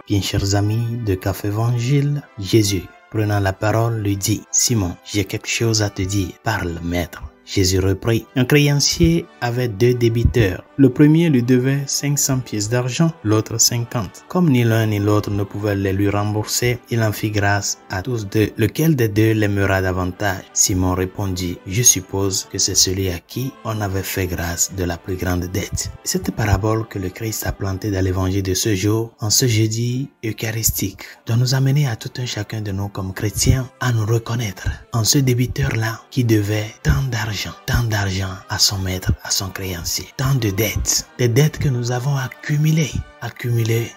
Bien chers amis de Café Évangile, Jésus, prenant la parole, lui dit, « Simon, j'ai quelque chose à te dire. Parle, maître. » Jésus reprit. Un créancier avait 2 débiteurs. Le premier lui devait 500 pièces d'argent, l'autre 50. Comme ni l'un ni l'autre ne pouvaient les lui rembourser, il en fit grâce à tous 2. Lequel des 2 l'aimera davantage? Simon répondit, je suppose que c'est celui à qui on avait fait grâce de la plus grande dette. Cette parabole que le Christ a plantée dans l'évangile de ce jour, en ce jeudi eucharistique, doit nous amener à tout un chacun de nous comme chrétiens à nous reconnaître en ce débiteur-là qui devait tant d'argent à son maître, à son créancier, tant de dettes, des dettes que nous avons accumulées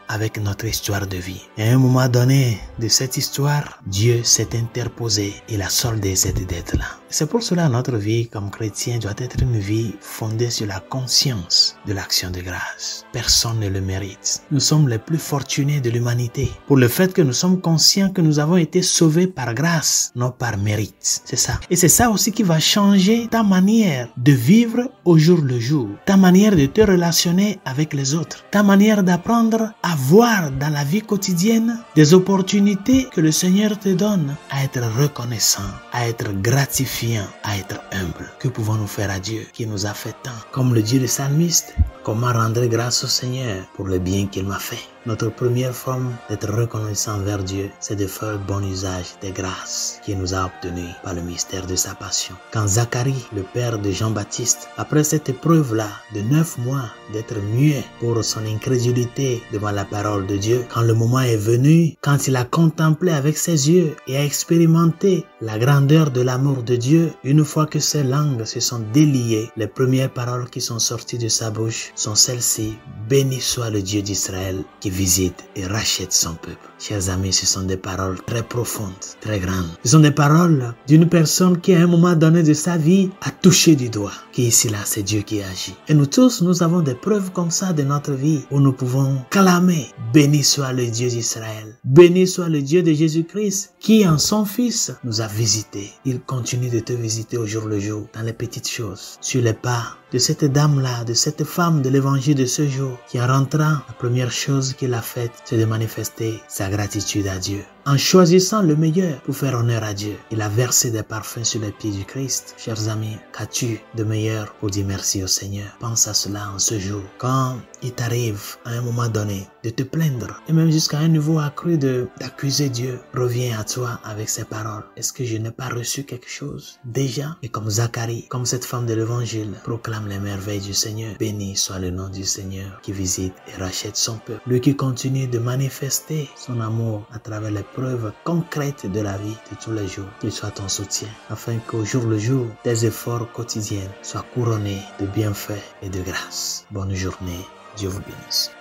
avec notre histoire de vie. Et à un moment donné de cette histoire, Dieu s'est interposé, il a soldé cette dette-là. C'est pour cela notre vie comme chrétien doit être une vie fondée sur la conscience de l'action de grâce. Personne ne le mérite. Nous sommes les plus fortunés de l'humanité pour le fait que nous sommes conscients que nous avons été sauvés par grâce, non par mérite. C'est ça. Et c'est ça aussi qui va changer ta manière de vivre au jour le jour, ta manière de te relationner avec les autres, ta manière d'apprendre à voir dans la vie quotidienne des opportunités que le Seigneur te donne, à être reconnaissant, à être gratifiant, à être humble. Que pouvons-nous faire à Dieu qui nous a fait tant? Comme le dit le psalmiste, comment rendre grâce au Seigneur pour le bien qu'il m'a fait? Notre première forme d'être reconnaissant envers Dieu, c'est de faire bon usage des grâces qu'il nous a obtenues par le mystère de sa passion. Quand Zacharie, le père de Jean-Baptiste, après cette épreuve-là de 9 mois d'être muet pour son incrédulité devant la parole de Dieu, quand le moment est venu, quand il a contemplé avec ses yeux et a expérimenté la grandeur de l'amour de Dieu, une fois que ses langues se sont déliées, les premières paroles qui sont sorties de sa bouche sont celles-ci: béni soit le Dieu d'Israël qui visite et rachète son peuple. Chers amis, ce sont des paroles très profondes, très grandes. Ce sont des paroles d'une personne qui à un moment donné de sa vie a touché du doigt qu'ici là c'est Dieu qui agit. Et nous tous, nous avons des preuves comme ça de notre vie où nous pouvons clamer: béni soit le Dieu d'Israël, béni soit le Dieu de Jésus-Christ qui en son Fils nous a visités. Il continue de te visiter au jour le jour dans les petites choses, sur les pas de cette dame-là, de cette femme de l'évangile de ce jour, qui en rentrant, la première chose qu'il a faite, c'est de manifester sa gratitude à Dieu. En choisissant le meilleur pour faire honneur à Dieu, il a versé des parfums sur les pieds du Christ. Chers amis, qu'as-tu de meilleur pour dire merci au Seigneur? Pense à cela en ce jour. Quand il t'arrive à un moment donné de te plaindre, et même jusqu'à un niveau accru d'accuser Dieu, reviens à toi avec ces paroles. Est-ce que je n'ai pas reçu quelque chose déjà? Et comme Zacharie, comme cette femme de l'évangile, proclame les merveilles du Seigneur. Béni soit le nom du Seigneur qui visite et rachète son peuple. Lui qui continue de manifester son amour à travers les preuves concrètes de la vie de tous les jours. Qu'il soit ton soutien, afin qu'au jour le jour, tes efforts quotidiens soient couronnés de bienfaits et de grâce. Bonne journée. Dieu vous bénisse.